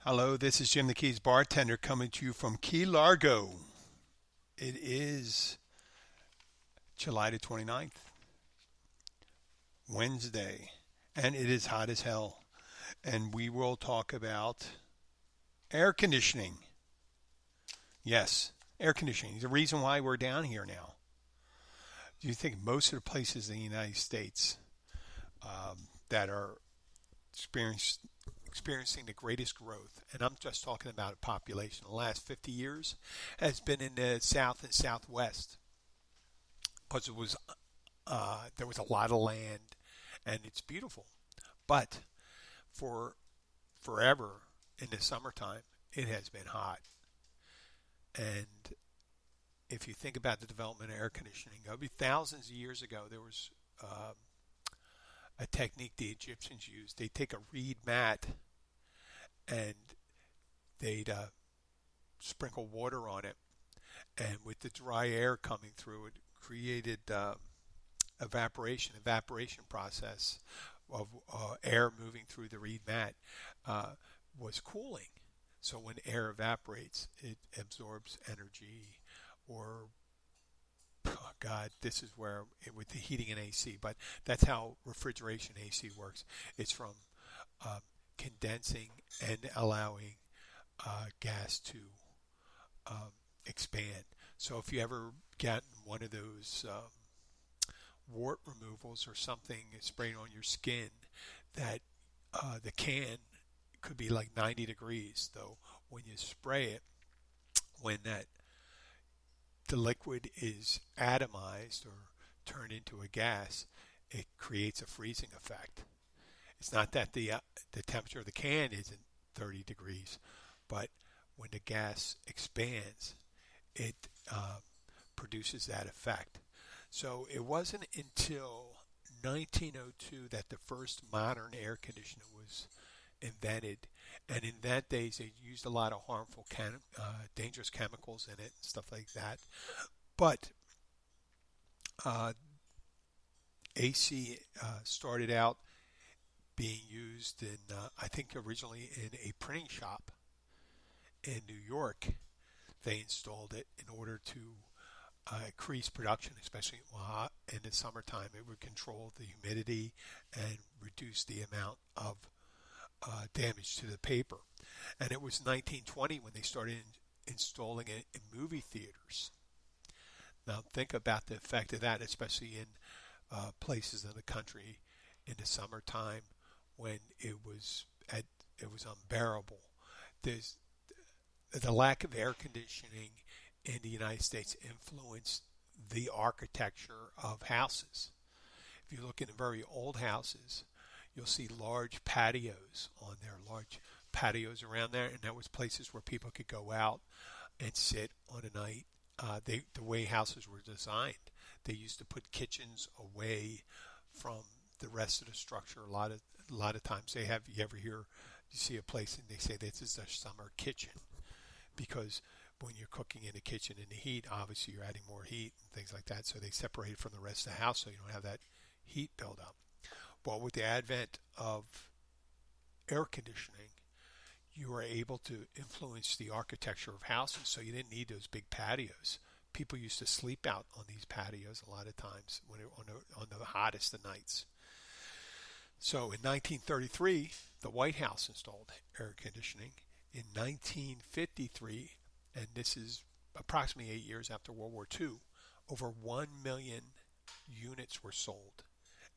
Hello, this is Jim the Keys bartender coming to you from Key Largo. It is July the 29th, Wednesday, and it is hot as hell. And we will talk about air conditioning. Yes, air conditioning. The reason why we're down here now. Do you think most of the places in the United States that are experiencing experiencing the greatest growth, and I'm just talking about population, the last 50 years, has been in the South and Southwest because there was a lot of land and it's beautiful. But for forever in the summertime, it has been hot. And if you think about the development of air conditioning, it'll be thousands of years ago. There was a technique the Egyptians used. They take a reed mat and they'd sprinkle water on it, and with the dry air coming through, it created evaporation process of air moving through the reed mat uh, was cooling. So when air evaporates, it absorbs energy, or oh God, this is where with the heating and AC, but that's how refrigeration AC works. It's from um, condensing and allowing gas to um, expand. So if you ever get one of those wart removals or something sprayed on your skin, that the can could be like 90 degrees, though when you spray it, when that the liquid is atomized or turned into a gas, it creates a freezing effect. It's not that the temperature of the can isn't 30 degrees, but when the gas expands, it produces that effect. So it wasn't until 1902 that the first modern air conditioner was invented, and in that days they used a lot of harmful, dangerous chemicals in it, and stuff like that. But uh, AC started out being used in, I think, originally in a printing shop in New York. They installed it in order to increase production, especially in the summertime. It would control the humidity and reduce the amount of damage to the paper. And it was 1920 when they started installing it in movie theaters. Now think about the effect of that, especially in places in the country in the summertime when it was unbearable. There's the lack of air conditioning in the United States influenced the architecture of houses. If you look in very old houses, you'll see large patios on there, large patios around there, and that was places where people could go out and sit on a night. The way houses were designed, they used to put kitchens away from the rest of the structure. A lot of times they have, you see a place and they say this is their summer kitchen, because when you're cooking in the kitchen in the heat, obviously you're adding more heat and things like that. So they separate it from the rest of the house so you don't have that heat buildup. Well, with the advent of air conditioning, you were able to influence the architecture of houses, so you didn't need those big patios. People used to sleep out on these patios a lot of times on the hottest of nights. So in 1933, the White House installed air conditioning. In 1953, and this is approximately 8 years after World War II, over 1 million units were sold.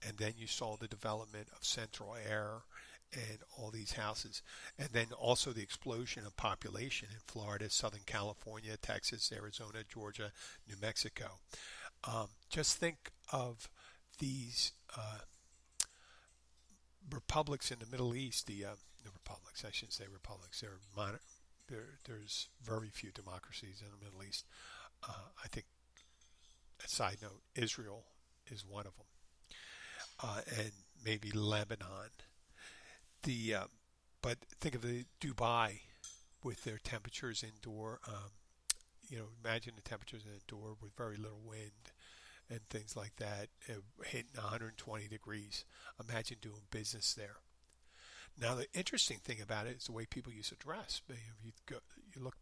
And then you saw the development of Central Air and all these houses. And then also the explosion of population in Florida, Southern California, Texas, Arizona, Georgia, New Mexico. Just think of these republics in the Middle East, the republics, I shouldn't say republics, there's very few democracies in the Middle East. I think, a side note, Israel is one of them, and maybe Lebanon. The But think of the Dubai with their temperatures indoor. Imagine the temperatures indoor with very little wind and things like that, hitting 120 degrees. Imagine doing business there. Now, the interesting thing about it is the way people used to dress. You look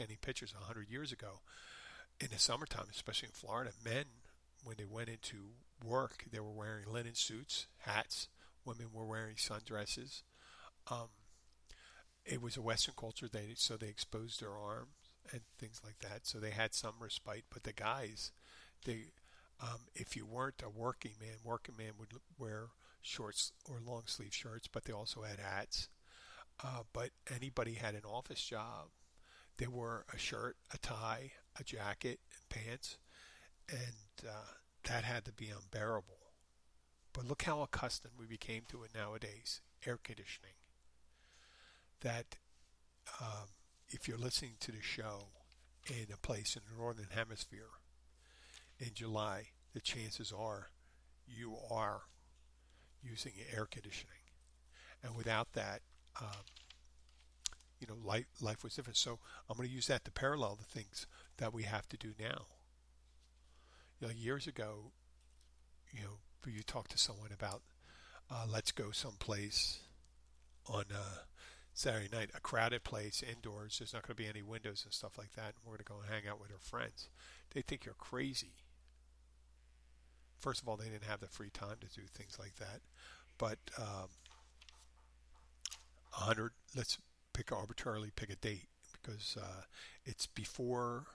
at any pictures 100 years ago in the summertime, especially in Florida, men, when they went into work, they were wearing linen suits, hats. Women were wearing sundresses. Um, it was a Western culture, so they exposed their arms and things like that. So they had some respite. But the guys, they if you weren't a working man would wear shorts or long sleeve shirts, but they also had hats. But anybody had an office job, they wore a shirt, a tie, a jacket, and pants, and that had to be unbearable. But look how accustomed we became to it nowadays. Air conditioning. That if you're listening to the show in a place in the northern hemisphere in July, the chances are you are using air conditioning, and without that, um, life was different. So I'm going to use that to parallel the things that we have to do now. Years ago, you talk to someone about let's go someplace on Saturday night, a crowded place indoors. There's not going to be any windows and stuff like that. And we're going to go and hang out with our friends. They think you're crazy. First of all, they didn't have the free time to do things like that. But 100, let's arbitrarily pick a date because it's before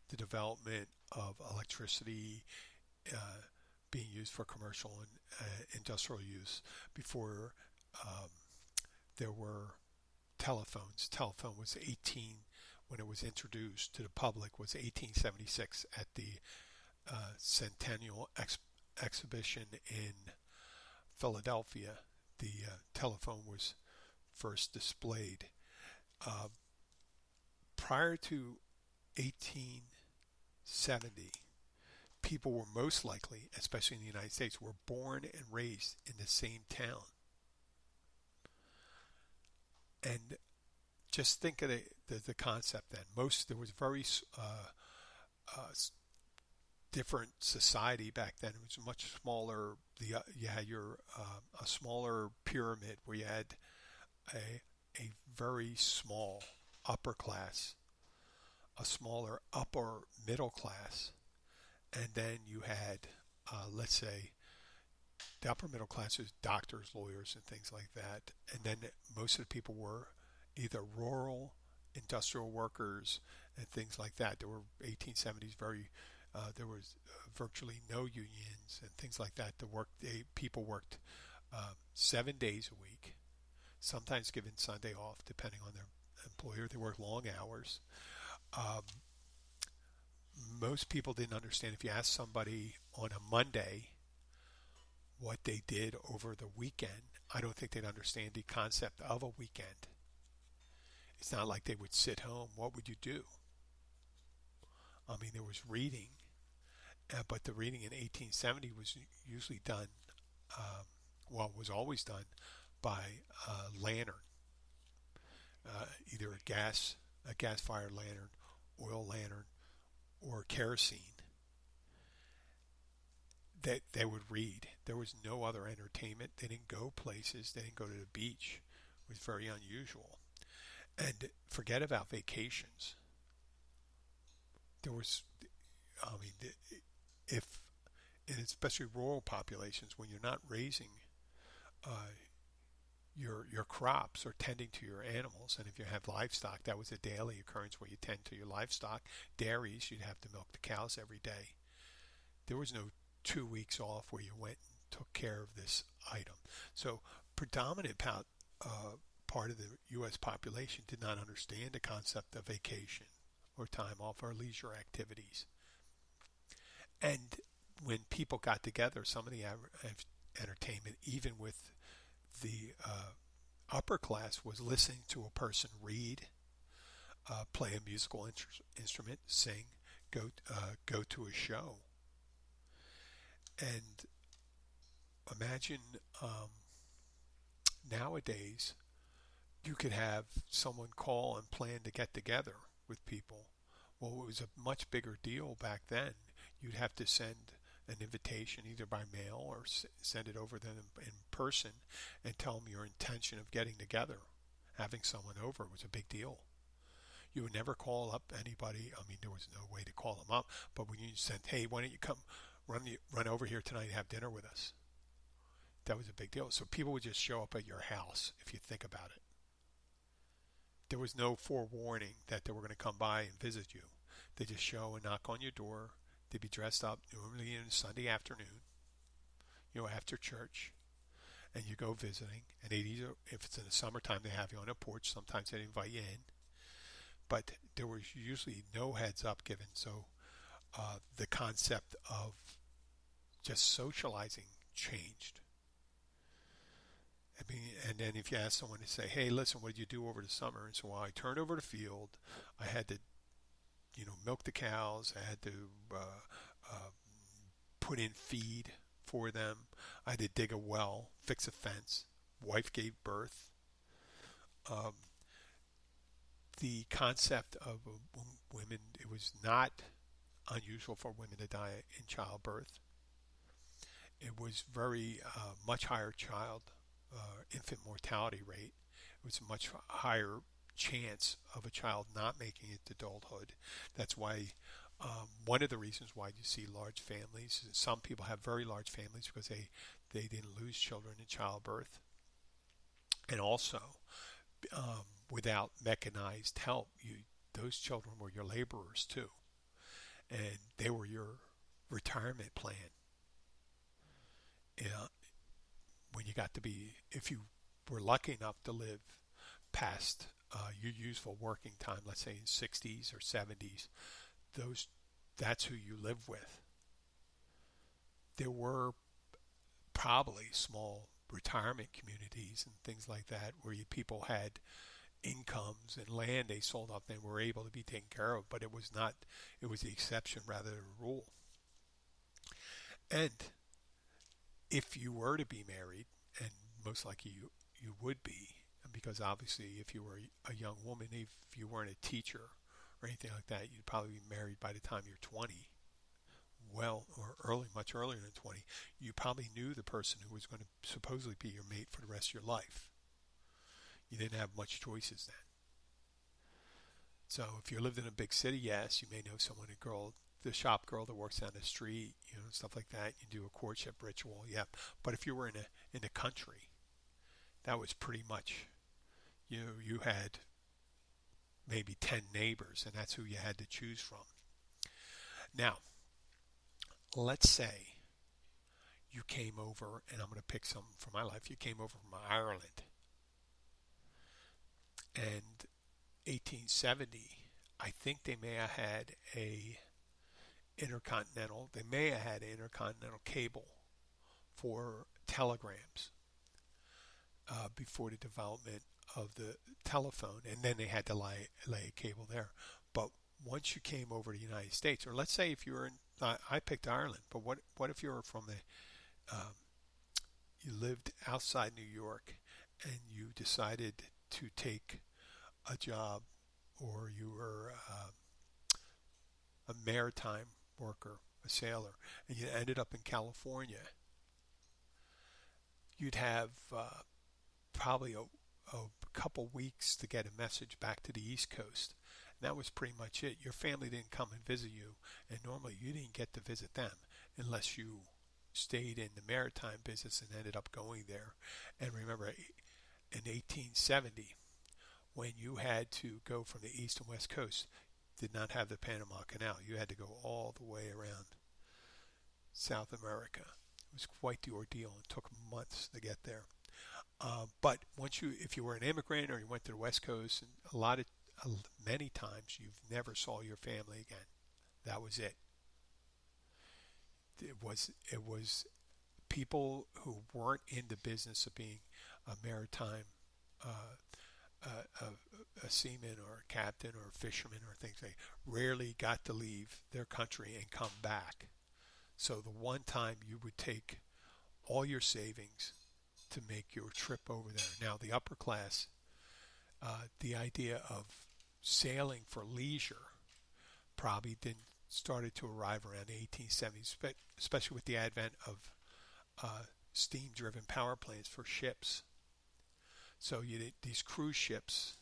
the development of electricity being used for commercial and industrial use, before there were telephones. Telephone was 18 when it was introduced to the public, was 1876 at the Centennial Exhibition in Philadelphia. The telephone was first displayed. Prior to 1870, people were most likely, especially in the United States, were born and raised in the same town. And just think of the concept then. There was very different society back then. It was much smaller. You had a smaller pyramid where you had a very small upper class, a smaller upper middle class, and then you had, let's say, the upper middle class is doctors, lawyers, and things like that. And then most of the people were either rural, industrial workers, and things like that. There were 1870s there was virtually no unions and things like that. People worked 7 days a week, sometimes given Sunday off, depending on their employer. They worked long hours. Most people didn't understand. If you ask somebody on a Monday what they did over the weekend, I don't think they'd understand the concept of a weekend. It's not like they would sit home. What would you do? I mean, there was reading, but the reading in 1870 was usually done, was always done by a lantern, either a gas-fired lantern, oil lantern, or kerosene. That they would read. There was no other entertainment. They didn't go places. They didn't go to the beach. It was very unusual. And forget about vacations. There was, and especially rural populations, when you're not raising your crops or tending to your animals, and if you have livestock, that was a daily occurrence where you tend to your livestock. Dairies, you'd have to milk the cows every day. There was no 2 weeks off where you went and took care of this item. So predominant part of the U.S. population did not understand the concept of vacation or time off or leisure activities. And when people got together, some of the entertainment, even with the upper class, was listening to a person read, play a musical instrument, sing, go to a show. And imagine nowadays you could have someone call and plan to get together with people. Well, it was a much bigger deal back then. You'd have to send an invitation either by mail or send it over them in person and tell them your intention of getting together. Having someone over was a big deal. You would never call up anybody. I mean, there was no way to call them up, but when you said, hey, why don't you come run over here tonight and have dinner with us? That was a big deal. So people would just show up at your house, if you think about it. There was no forewarning that they were going to come by and visit you. They just show and knock on your door. They'd be dressed up, normally in a Sunday afternoon, after church, and you go visiting. And if it's in the summertime, they have you on a porch. Sometimes they invite you in. But there was usually no heads up given. So the concept of just socializing changed. I mean, and then if you ask someone to say, hey, listen, what did you do over the summer? And so, well, I turned over the field. I had to, milk the cows. I had to put in feed for them. I had to dig a well, fix a fence. Wife gave birth. The concept of women, it was not unusual for women to die in childbirth. It was very much higher infant mortality rate. It was a much higher chance of a child not making it to adulthood. That's why one of the reasons why you see large families, some people have very large families because they didn't lose children in childbirth. And also, without mechanized help, those children were your laborers too. And they were your retirement plan. When you got to be, if you were lucky enough to live past your useful working time, let's say in 60s or 70s, that's who you live with. There were probably small retirement communities and things like that where people had incomes and land they sold off and were able to be taken care of, but it was the exception rather than the rule. And if you were to be married, and most likely you would be, because obviously if you were a young woman, if you weren't a teacher or anything like that, you'd probably be married by the time you're 20, or much earlier than 20. You probably knew the person who was going to supposedly be your mate for the rest of your life. You didn't have much choices then. So if you lived in a big city, yes, you may know someone, the shop girl that works down the street, stuff like that. You do a courtship ritual, yeah. But if you were in the country, that was pretty much, you had maybe 10 neighbors, and that's who you had to choose from. Now, let's say you came over, and I'm going to pick something from my life. You came over from Ireland, and 1870, I think they may have had they may have had an intercontinental cable for telegrams before the development of the telephone, and then they had to lay a cable there. But once you came over to the United States, or let's say if you were I picked Ireland, but what if you were from you lived outside New York and you decided to take a job, or you were a maritime worker, a sailor, and you ended up in California, you'd have probably a couple weeks to get a message back to the East Coast. And that was pretty much it. Your family didn't come and visit you, and normally you didn't get to visit them unless you stayed in the maritime business and ended up going there. And remember, in 1870, when you had to go from the East and West Coast, did not have the Panama Canal. You had to go all the way around South America. It was quite the ordeal. It took months to get there. But if you were an immigrant or you went to the West Coast, and many times you've never saw your family again. That was it. It was people who weren't in the business of being a maritime a seaman or a captain or a fisherman or things like that, rarely got to leave their country and come back. So the one time you would take all your savings to make your trip over there. Now the upper class, the idea of sailing for leisure probably didn't started to arrive around the 1870s, especially with the advent of steam-driven power plants for ships. So these cruise ships,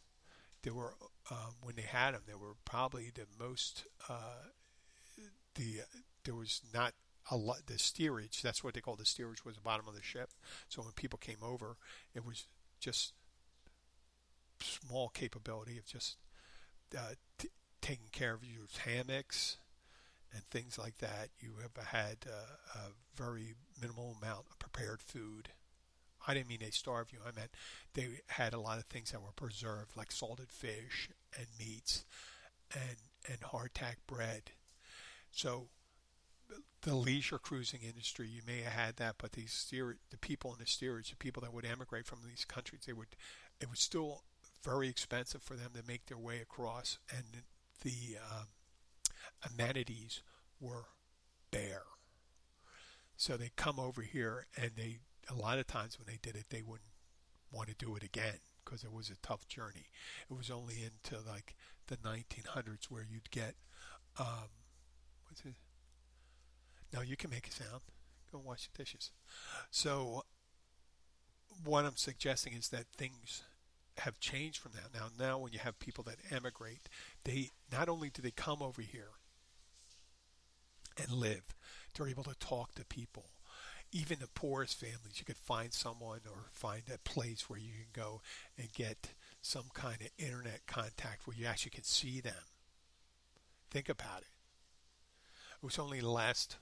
they were when they had them, they were probably the most there was not a lot. The steerage, that's what they called the steerage, was the bottom of the ship. So when people came over, it was just small capability of just taking care of your hammocks and things like that. You have had a very minimal amount of prepared food. I didn't mean they starved you. I meant they had a lot of things that were preserved, like salted fish and meats and hardtack bread. So the leisure cruising industry, you may have had that, but the people in the steerage, the people that would emigrate from these countries, it was still very expensive for them to make their way across, and the amenities were bare. So they come over here, and a lot of times when they did it, they wouldn't want to do it again because it was a tough journey. It was only into like the 1900s where you'd get what's it? No, you can make a sound. Go wash the dishes. So what I'm suggesting is that things have changed from that. Now when you have people that emigrate, they not only do they come over here and live, they're able to talk to people. Even the poorest families, you could find someone or find a place where you can go and get some kind of internet contact where you actually can see them. Think about it. It was only the last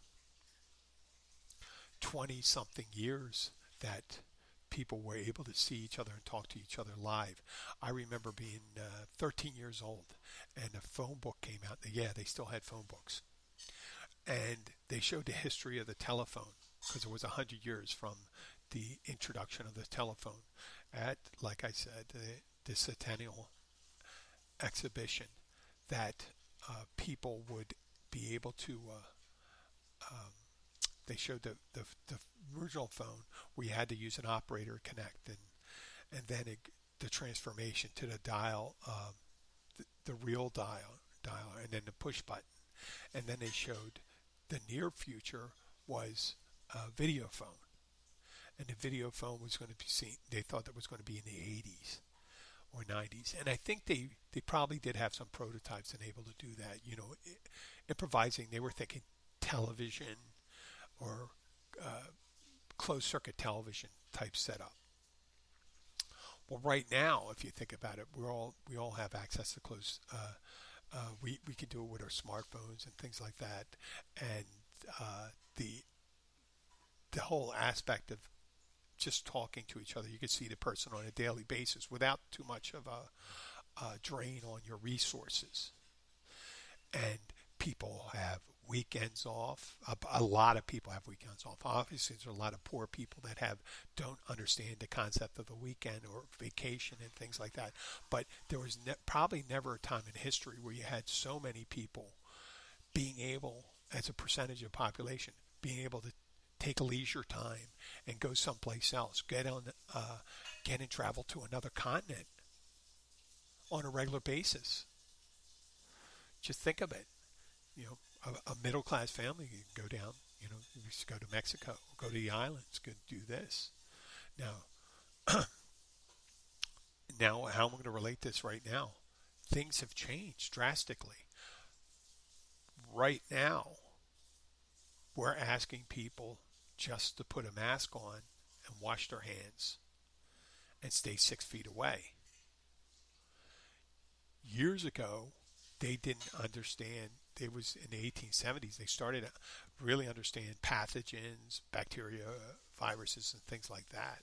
20-something years that people were able to see each other and talk to each other live. I remember being 13 years old, and a phone book came out. Yeah, they still had phone books. And they showed the history of the telephone, because it was 100 years from the introduction of the telephone at, like I said, the Centennial Exhibition, that people would be able to they showed the original phone where you had to use an operator to connect, and then the transformation to the dial, the real dial, and then the push button. And then they showed the near future was a video phone. And the video phone was going to be seen, they thought that was going to be in the 80s or 90s. And I think they probably did have some prototypes and able to do that. Improvising, they were thinking television or closed circuit television type setup. Well, right now, if you think about it, we all have access to closed. We can do it with our smartphones and things like that, and the whole aspect of just talking to each other. You can see the person on a daily basis without too much of a drain on your resources. And people have weekends off. A lot of people have weekends off. Obviously, there's a lot of poor people that don't understand the concept of the weekend or vacation and things like that. But there was probably never a time in history where you had so many people being able, as a percentage of population, being able to take leisure time and go someplace else, get and travel to another continent on a regular basis. Just think of it. A middle-class family can go down, you go to Mexico, go to the islands, go do this. Now, how am I going to relate this right now? Things have changed drastically. Right now, we're asking people just to put a mask on and wash their hands and stay 6 feet away. Years ago, they didn't understand. It was in the 1870s they started to really understand pathogens, bacteria, viruses, and things like that.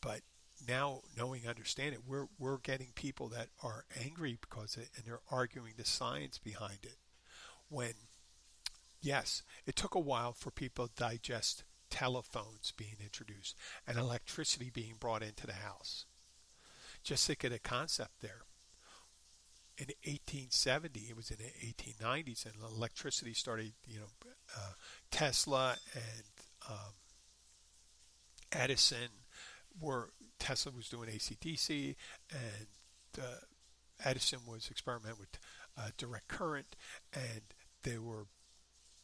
But now, understanding, we're getting people that are angry because of it, and they're arguing the science behind it. When, yes, it took a while for people to digest telephones being introduced and electricity being brought into the house. Just think of the concept there. In 1870, it was in the 1890s, and electricity started, Tesla and Edison Tesla was doing AC/DC, and Edison was experimenting with direct current, and they were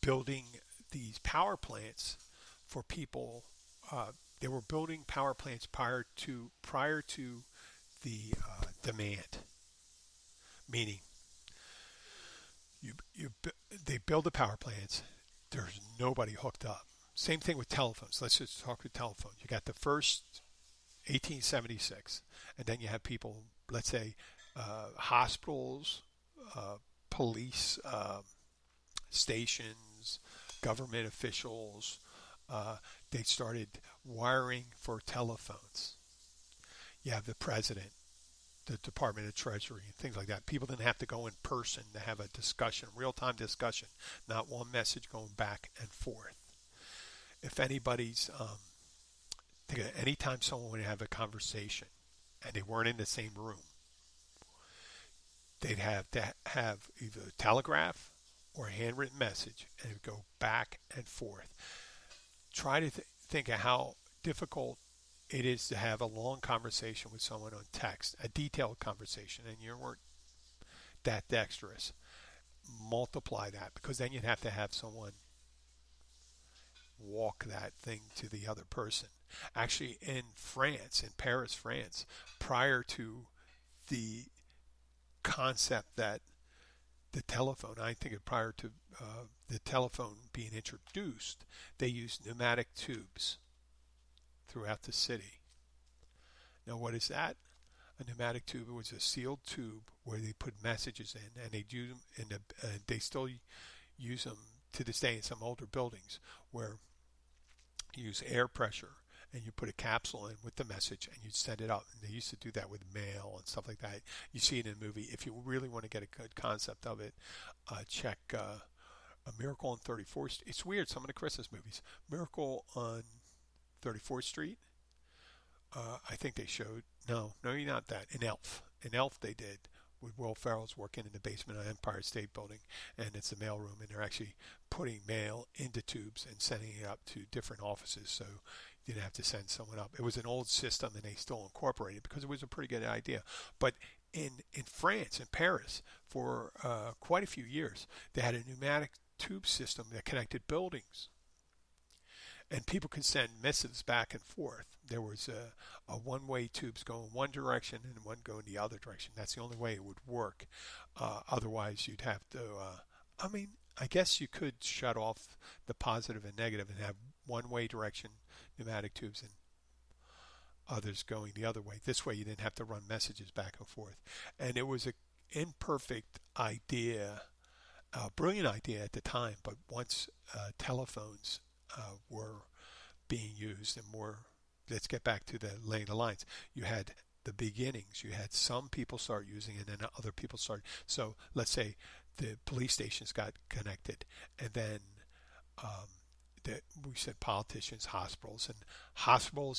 building these power plants for people. They were building power plants prior to the demand, meaning you they build the power plants. There's nobody hooked up. Same thing with telephones. Let's just talk with telephones. You got the first 1876, and then you have people, let's say, hospitals, police stations, government officials. They started wiring for telephones. You have the president, the Department of Treasury, and things like that. People didn't have to go in person to have a discussion, real-time discussion, not one message going back and forth. If anybody's, anytime someone would have a conversation and they weren't in the same room, they'd have to have either a telegraph or a handwritten message, and it would go back and forth. Try to think of how difficult it is to have a long conversation with someone on text, a detailed conversation, and you weren't that dexterous. Multiply that, because then you'd have to have someone walk that thing to the other person. Actually, in France, in Paris, France, prior to the concept that the telephone, I think prior to the telephone being introduced, they used pneumatic tubes throughout the city. Now, what is that? A pneumatic tube was a sealed tube where they put messages in, and they use them they still use them to this day in some older buildings, where you use air pressure and you put a capsule in with the message and you send it out. And they used to do that with mail and stuff like that. You see it in a movie. If you really want to get a good concept of it, check A Miracle on 34th Street. It's weird, some of the Christmas movies. Miracle on 34th Street. I think they showed, no, you're not that. In Elf they did, with Will Ferrell's working in the basement of Empire State Building, and it's a mail room, and they're actually putting mail into tubes and sending it up to different offices, so you didn't have to send someone up. It was an old system, and they still incorporated it because it was a pretty good idea. But in France, in Paris, for quite a few years, they had a pneumatic tube system that connected buildings. And people could send missives back and forth. There was a one-way tubes going one direction and one going the other direction. That's the only way it would work. Otherwise, you'd have to, I guess you could shut off the positive and negative and have one-way direction pneumatic tubes and others going the other way. This way, you didn't have to run messages back and forth. And it was an imperfect idea, a brilliant idea at the time, but once telephones were being used and more, let's get back to the laying the lines. You had the beginnings. You had some people start using it and then other people started. So let's say the police stations got connected, and then we said politicians, hospitals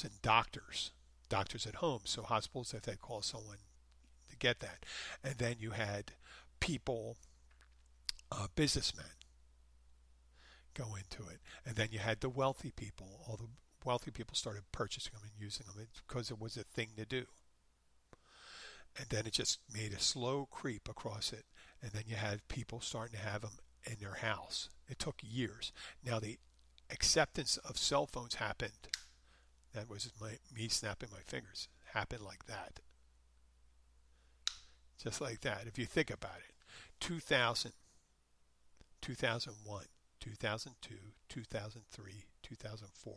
and doctors at home. So hospitals, if they call someone to get that. And then you had people, businessmen, go into it. And then you had the wealthy people. All the wealthy people started purchasing them and using them because it was a thing to do. And then it just made a slow creep across it. And then you had people starting to have them in their house. It took years. Now the acceptance of cell phones happened. That was me snapping my fingers. Happened like that. Just like that. If you think about it. 2000, 2001. 2002, 2003, 2004,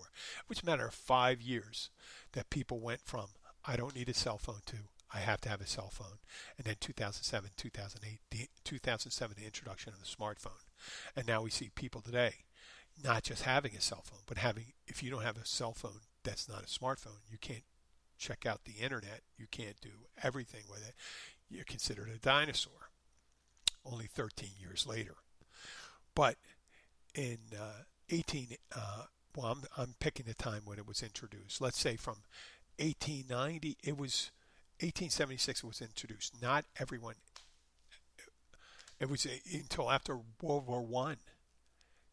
which matter of 5 years that people went from I don't need a cell phone to I have to have a cell phone. And then 2007, 2007, the introduction of the smartphone. And now we see people today not just having a cell phone, but if you don't have a cell phone that's not a smartphone, you can't check out the internet, you can't do everything with it. You're considered a dinosaur only 13 years later. But in I'm picking the time when it was introduced. Let's say from 1890, 1876 it was introduced. Not everyone. It was until after World War I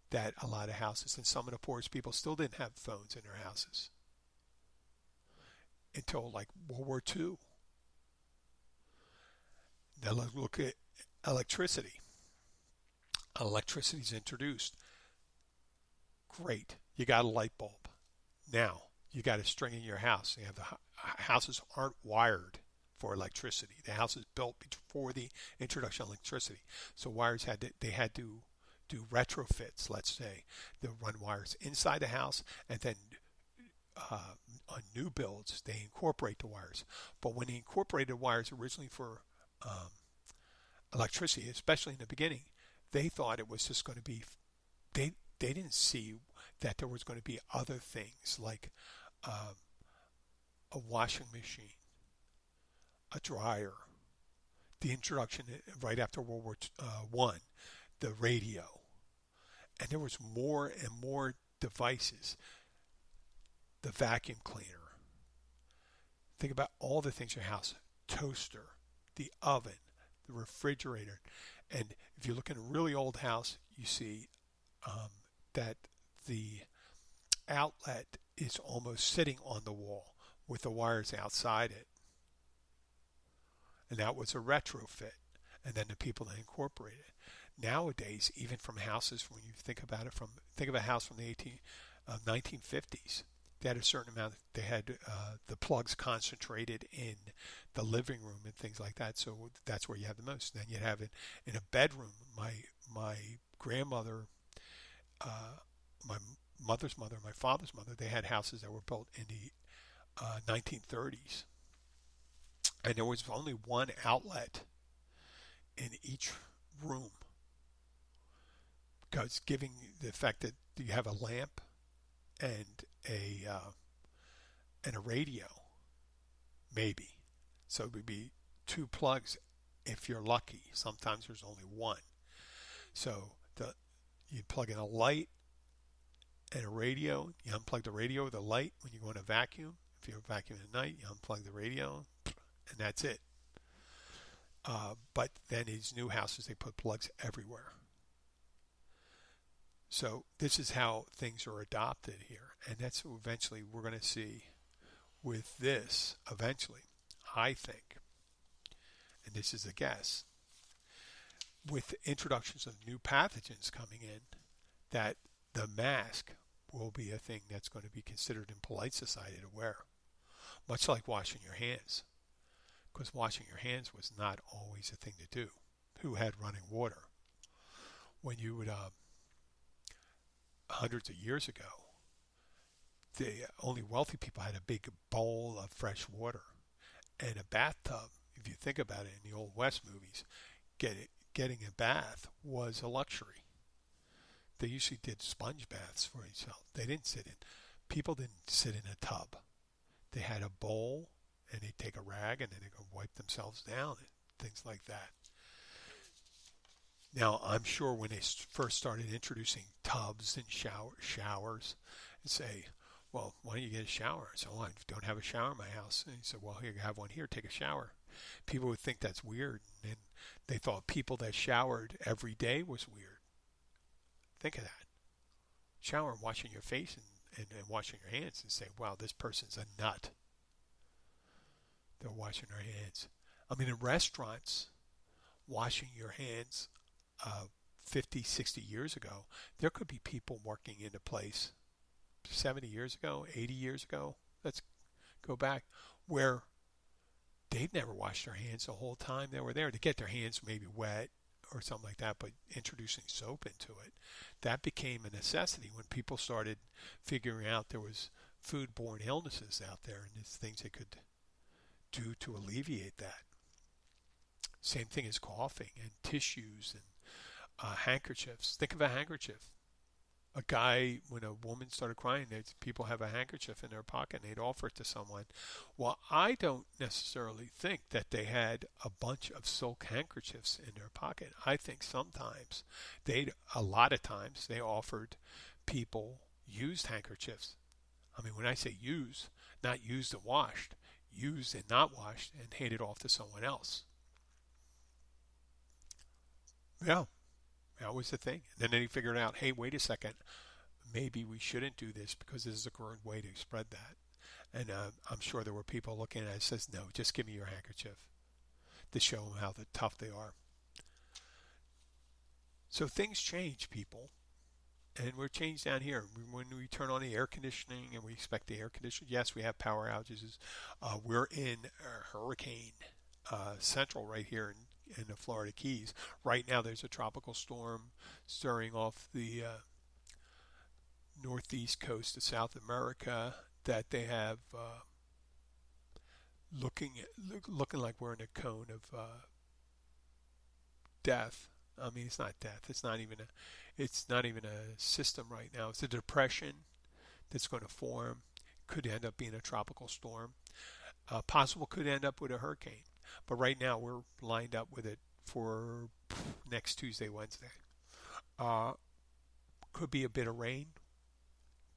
that a lot of houses, and some of the poorest people still didn't have phones in their houses until like World War II. Now let's look at electricity. Electricity is introduced. Great. You got a light bulb. Now, you got a string in your house. You have houses aren't wired for electricity. The house is built before the introduction of electricity. So they had to do retrofits, let's say. They'll run wires inside the house, and then on new builds, they incorporate the wires. But when they incorporated wires originally for electricity, especially in the beginning, they thought it was just going to be, they didn't see that there was going to be other things like a washing machine, a dryer, the introduction right after World War I, the radio, and there was more and more devices, the vacuum cleaner. Think about all the things in your house, toaster, the oven, the refrigerator. And if you look in a really old house, you see that the outlet is almost sitting on the wall with the wires outside it. And that was a retrofit. And then the people that incorporated it. Nowadays, even from houses, when you think about it, think of a house from the 1950s. They had a certain amount. They had the plugs concentrated in the living room and things like that. So that's where you have the most. Then you'd have it in a bedroom. My grandmother, my mother's mother, my father's mother, they had houses that were built in the 1930s, and there was only one outlet in each room, because giving the fact that you have a lamp and a radio, maybe. So it would be two plugs if you're lucky. Sometimes there's only one. So you plug in a light and a radio. You unplug the radio with a light when you go in a vacuum. If you're vacuuming at night, you unplug the radio, and that's it. But then these new houses, they put plugs everywhere. So this is how things are adopted here. And that's what eventually we're going to see with this eventually, I think. And this is a guess. With introductions of new pathogens coming in, that the mask will be a thing that's going to be considered in polite society to wear. Much like washing your hands. Because washing your hands was not always a thing to do. Who had running water? When you would... hundreds of years ago, the only wealthy people had a big bowl of fresh water and a bathtub. If you think about it, in the Old West movies, getting a bath was a luxury. They usually did sponge baths for themselves. People didn't sit in a tub. They had a bowl, and they'd take a rag, and then they'd go wipe themselves down, and things like that. Now, I'm sure when they first started introducing tubs and showers, and say, well, why don't you get a shower? So, I don't have a shower in my house. And he said, well, here, you have one here, take a shower. People would think that's weird, and they thought people that showered every day was weird. Think of that. Shower and washing your face and washing your hands and say, wow, this person's a nut. They're washing their hands. I mean, in restaurants, washing your hands 50, 60 years ago, there could be people working in a place 70 years ago, 80 years ago, let's go back, where they'd never washed their hands the whole time they were there, to get their hands maybe wet or something like that, but introducing soap into it, that became a necessity when people started figuring out there was foodborne illnesses out there and there's things they could do to alleviate that. Same thing as coughing and tissues and handkerchiefs. Think of a handkerchief. A guy, when a woman started crying, people have a handkerchief in their pocket and they'd offer it to someone. Well, I don't necessarily think that they had a bunch of silk handkerchiefs in their pocket. I think sometimes a lot of times they offered people used handkerchiefs. I mean, when I say used, not used and washed, used and not washed, and handed off to someone else. Yeah. That was the thing. And then he figured out, hey, wait a second, maybe we shouldn't do this because this is a current way to spread that. And I'm sure there were people looking at it and says, no, just give me your handkerchief to show them how tough they are. So things change, people. And we're changed down here. When we turn on the air conditioning and we expect the air conditioning, yes, we have power outages. We're in hurricane central right here in the Florida Keys. Right now, there's a tropical storm stirring off the northeast coast of South America that they have looking like we're in a cone of death. I mean, it's not death. It's not even a system right now. It's a depression that's going to form. Could end up being a tropical storm. Possible could end up with a hurricane. But right now we're lined up with it for next Tuesday, Wednesday. Could be a bit of rain.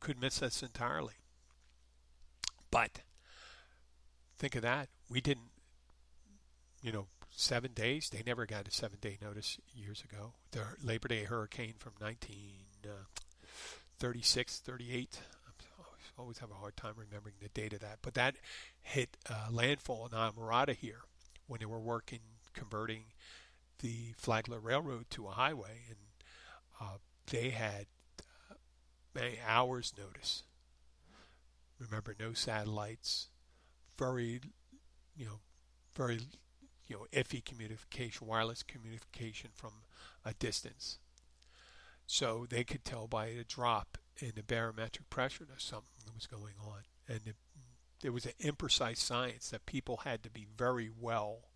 Could miss us entirely. But think of that. We didn't, 7 days. They never got a 7-day notice years ago. The Labor Day hurricane from 1936, 38. I always have a hard time remembering the date of that. But that hit landfall in Amarada here when they were converting the Flagler Railroad to a highway. And they had hours notice. Remember, no satellites. Very, very iffy communication, wireless communication from a distance. So they could tell by a drop in the barometric pressure that something was going on. And there was an imprecise science that people had to be very well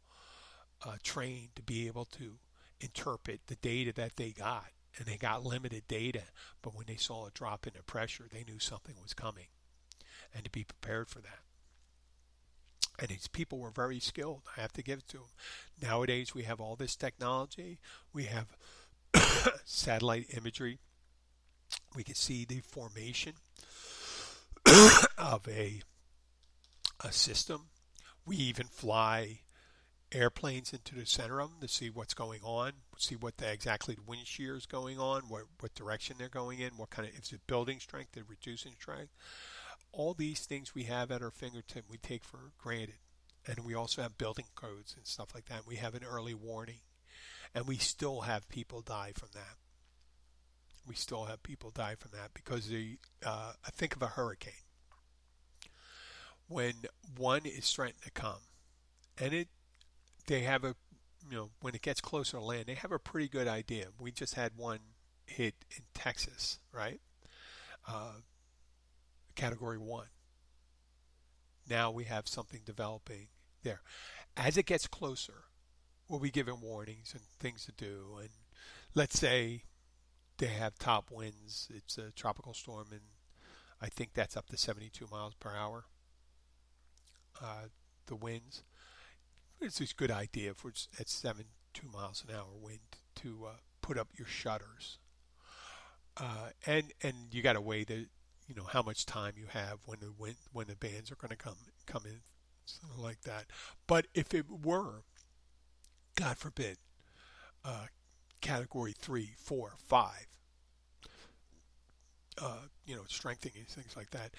trained to be able to interpret the data that they got. And they got limited data, but when they saw a drop in the pressure, they knew something was coming, and to be prepared for that. And these people were very skilled. I have to give it to them. Nowadays, we have all this technology. We have satellite imagery. We can see the formation of a system. We even fly airplanes into the center of them to see what's going on, see what exactly the wind shear is going on, what direction they're going in, what kind of, if it's building strength, they're reducing strength. All these things we have at our fingertip we take for granted. And we also have building codes and stuff like that. We have an early warning. And we still have people die from that. We still have people die from that because I think of a hurricane. When one is threatened to come, and they have when it gets closer to land, they have a pretty good idea. We just had one hit in Texas, right? Category 1. Now we have something developing there. As it gets closer, we'll be given warnings and things to do. And let's say they have top winds. It's a tropical storm, and I think that's up to 72 miles per hour. The winds. It's a good idea if it's at 72 miles an hour wind to put up your shutters. And you got to weigh the how much time you have when the bands are going to come in, something like that. But if it were, God forbid, category 3, 4, 5, strengthening things like that,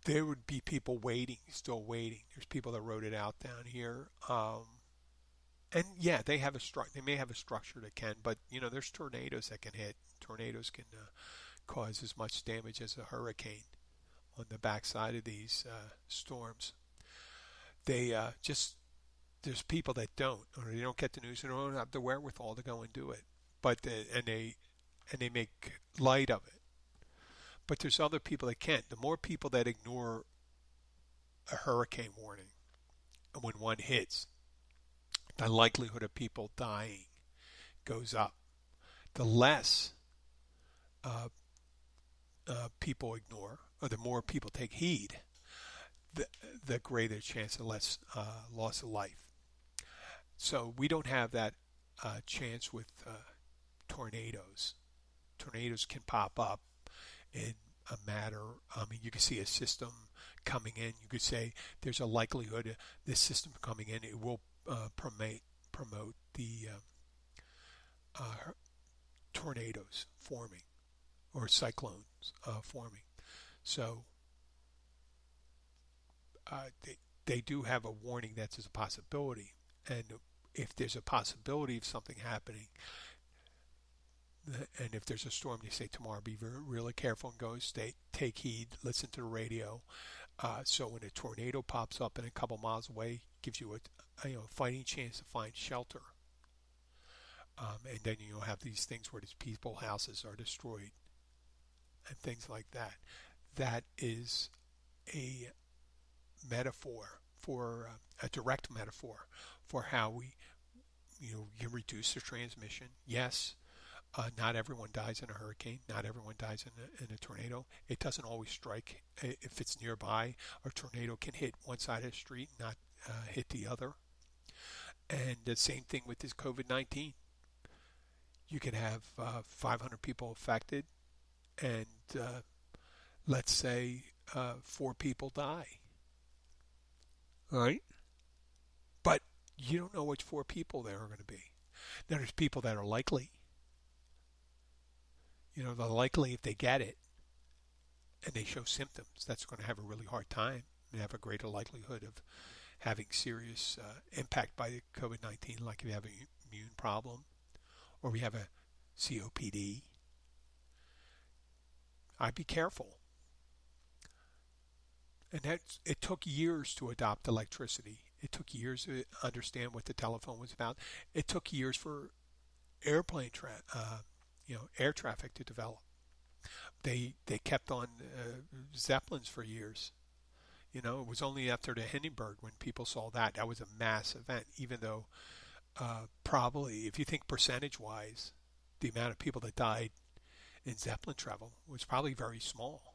there would be people still waiting. There's people that wrote it out down here. And yeah, they may have a structure that can, but there's tornadoes that can hit. Tornadoes can cause as much damage as a hurricane on the backside of these storms. There's people that don't, or they don't get the news, and don't have the wherewithal to go and do it. But they make light of it. But there's other people that can't. The more people that ignore a hurricane warning, when one hits, the likelihood of people dying goes up. The less people ignore, or the more people take heed, the greater chance of less loss of life. So we don't have that chance with tornadoes. Tornadoes can pop up in a matter. I mean, you can see a system coming in. You could say there's a likelihood of this system coming in. It will promote the tornadoes forming or cyclones forming. So they do have a warning that's a possibility, and if there's a possibility of something happening, and if there's a storm, you say tomorrow, be really careful and take heed, listen to the radio. So when a tornado pops up and a couple miles away, gives you a fighting chance to find shelter. And then you'll have these things where these people's houses are destroyed and things like that. That is a metaphor for a direct metaphor for how we, can reduce the transmission. Yes, not everyone dies in a hurricane. Not everyone dies in a tornado. It doesn't always strike. If it's nearby, a tornado can hit one side of the street, not hit the other. And the same thing with this COVID-19. You can have 500 people affected, and let's say 4 people die. All right? But you don't know which 4 people there are going to be. Now, there's people that are likely. They're likely if they get it and they show symptoms, that's going to have a really hard time and have a greater likelihood of having serious impact by COVID-19, like if you have an immune problem or we have a COPD. I'd be careful. And it took years to adopt electricity. It took years to understand what the telephone was about. It took years for air traffic to develop. They kept on Zeppelins for years. It was only after the Hindenburg when people saw that was a mass event, even though probably, if you think percentage-wise, the amount of people that died in Zeppelin travel was probably very small.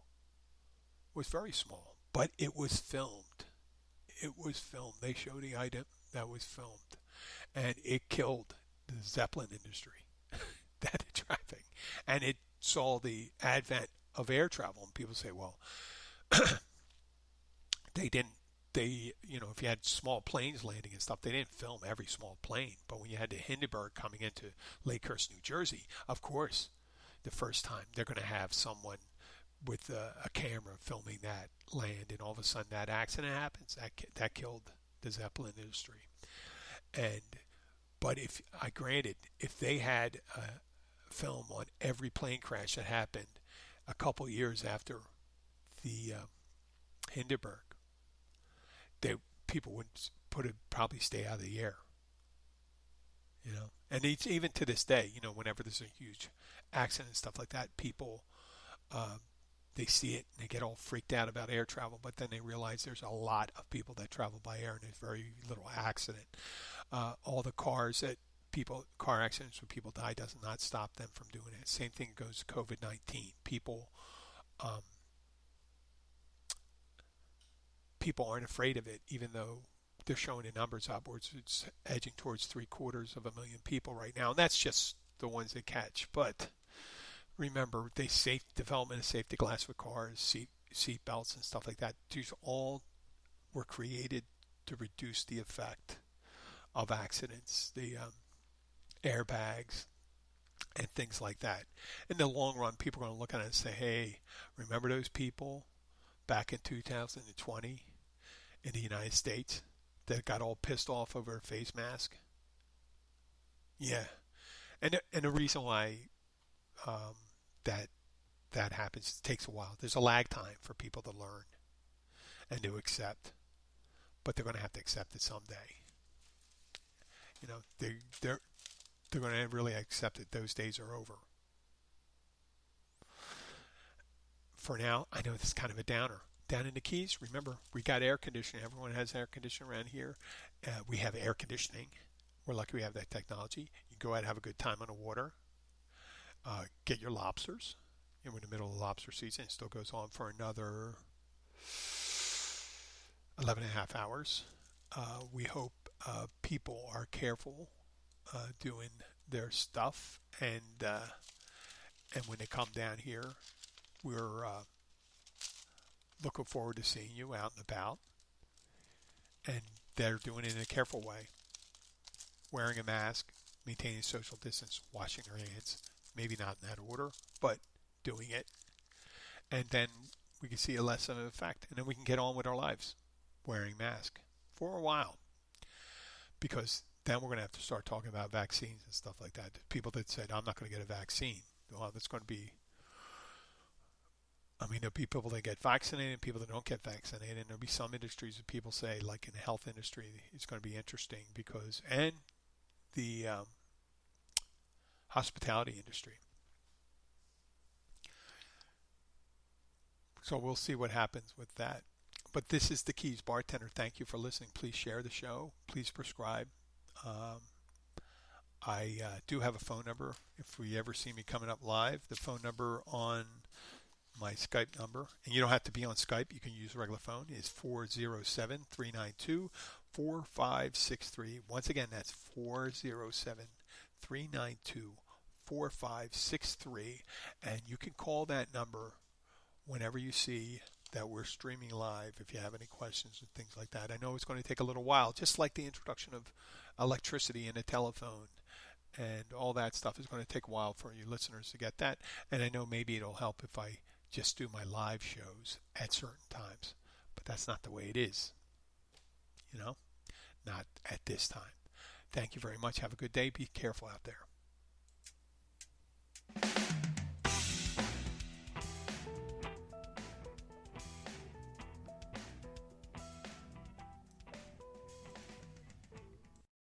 It was very small, but it was filmed. It was filmed. They showed the item that was filmed, and it killed the Zeppelin industry, that traffic. And it saw the advent of air travel, and people say, well, if you had small planes landing and stuff, they didn't film every small plane. But when you had the Hindenburg coming into Lakehurst, New Jersey, of course, the first time they're going to have someone with a camera filming that land, and all of a sudden that accident happens. That killed the Zeppelin industry. But if they had a film on every plane crash that happened a couple years after the Hindenburg, people would probably stay out of the air. And even to this day, whenever there's a huge accident and stuff like that, people they see it and they get all freaked out about air travel, but then they realize there's a lot of people that travel by air and there's very little accident. All the car accidents where people die does not stop them from doing it. Same thing goes to COVID-19. People aren't afraid of it, even though they're showing the numbers upwards. It's edging towards 750,000 people right now, and that's just the ones they catch. But remember, development of safety glass with cars, seat belts and stuff like that. These all were created to reduce the effect of accidents, the airbags and things like that. In the long run, people are going to look at it and say, hey, remember those people back in 2020 in the United States that got all pissed off over a face mask? Yeah. And the reason why that happens, it takes a while. There's a lag time for people to learn and to accept, but they're going to have to accept it someday. They're going to really accept it. Those days are over. For now, I know this is kind of a downer. Down in the Keys, remember, we got air conditioning. Everyone has air conditioning around here. We have air conditioning. We're lucky we have that technology. You can go out and have a good time on the water. Get your lobsters. We're in the middle of the lobster season. It still goes on for another 11 and a half hours. We hope people are careful doing their stuff, and when they come down here, we're looking forward to seeing you out and about. And they're doing it in a careful way. Wearing a mask, maintaining social distance, washing their hands. Maybe not in that order, but doing it. And then we can see a less of an effect. And then we can get on with our lives wearing masks for a while. Because then we're going to have to start talking about vaccines and stuff like that. People that said, I'm not going to get a vaccine. Well, that's going to be, there'll be people that get vaccinated and people that don't get vaccinated. And there'll be some industries that people say, like in the health industry, it's going to be interesting and the hospitality industry. So we'll see what happens with that. But this is the Keys Bartender. Thank you for listening. Please share the show. Please prescribe. I do have a phone number. If we ever see me coming up live, the phone number on my Skype number, and you don't have to be on Skype, you can use a regular phone, is 407-392-4563. Once again, that's 407-392-4563. And you can call that number whenever you see that we're streaming live, if you have any questions and things like that. I know it's going to take a little while, just like the introduction of electricity and a telephone and all that stuff is going to take a while for you listeners to get that. And I know maybe it'll help if I just do my live shows at certain times, but that's not the way it is, not at this time. Thank you very much. Have a good day. Be careful out there.